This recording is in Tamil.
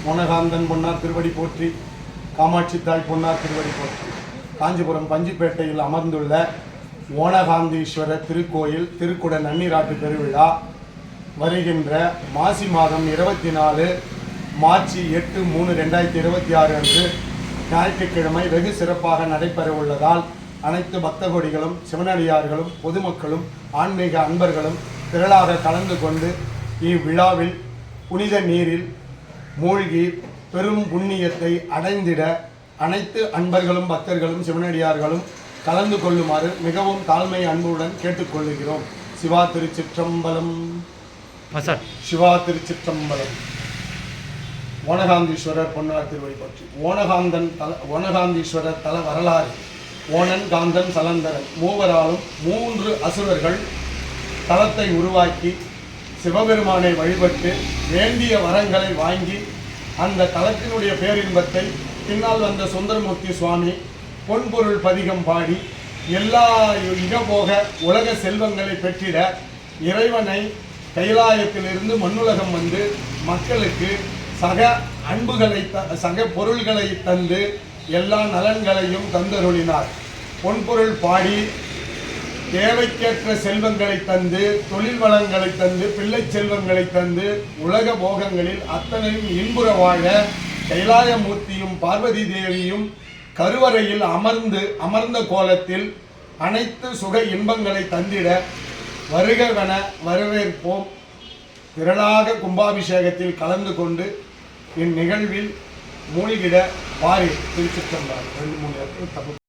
மோனகாந்தன் பொன்னார் திருவடி போற்றி, காமாட்சி தாய் பொன்னார் திருவடி போற்றி. காஞ்சிபுரம் பஞ்சிப்பேட்டையில் அமர்ந்துள்ள ஓனகாந்தீஸ்வரர் திருக்கோயில் திருக்குட நன்னீராட்டு பெருவிழா வருகின்ற மாசி மாதம் 24 மார்ச் 8/3/2026 அன்று ஞாயிற்றுக்கிழமை வெகு சிறப்பாக நடைபெற உள்ளதால் அனைத்து பக்த கோடிகளும் சிவனடியார்களும் பொதுமக்களும் ஆன்மீக அன்பர்களும் திரளாக கலந்து கொண்டு இவ்விழாவில் புனித நீரில் மூழ்கி பெரும் புண்ணியத்தை அடைந்திட அனைத்து அன்பர்களும் பக்தர்களும் சிவனடியார்களும் கலந்து கொள்ளுமாறு மிகவும் தாழ்மை அன்புடன் கேட்டுக்கொள்கிறோம். சிவா திருச்சிற்றம்பலம். சிவா திருச்சிற்றம்பலம். ஓனகாந்தீஸ்வரர் பொன்னார் திருவடி பற்றி. ஓனகாந்தீஸ்வரர் தல வரலாறு. ஓனன், காந்தன், சலந்தரன் மூவராலும் 3 அசுரர்கள் தலத்தை உருவாக்கி சிவபெருமானை வழிபட்டு வேண்டிய வரங்களை வாங்கி அந்த தலத்தினுடைய பேரின்பத்தை பின்னால் வந்த சுந்தரமூர்த்தி சுவாமி பொன்பொருள் பதிகம் பாடி எல்லா இகபோக உலக செல்வங்களை பெற்றிட இறைவனை கைலாயத்திலிருந்து மண்ணுலகம் வந்து மக்களுக்கு சக அன்புகளை சக பொருள்களை தந்து எல்லா நலன்களையும் தந்தருளினார். பொன்பொருள் பாடி தேவைக்கேற்ற செல்வங்களை தந்து, தொழில் வளங்களை தந்து, பிள்ளை செல்வங்களை தந்து, உலக போகங்களில் அத்தனையும் இன்புற வாழ கைலாயமூர்த்தியும் பார்வதி தேவியும் கருவறையில் அமர்ந்த கோலத்தில் அனைத்து சுக இன்பங்களை தந்திட வருகவென வரவேற்போம். திரளாக கும்பாபிஷேகத்தில் கலந்து கொண்டு இந்நிகழ்வில் மூழ்கிட வாரி திருச்சிற்றம்பலம். 2-3 இடத்தில்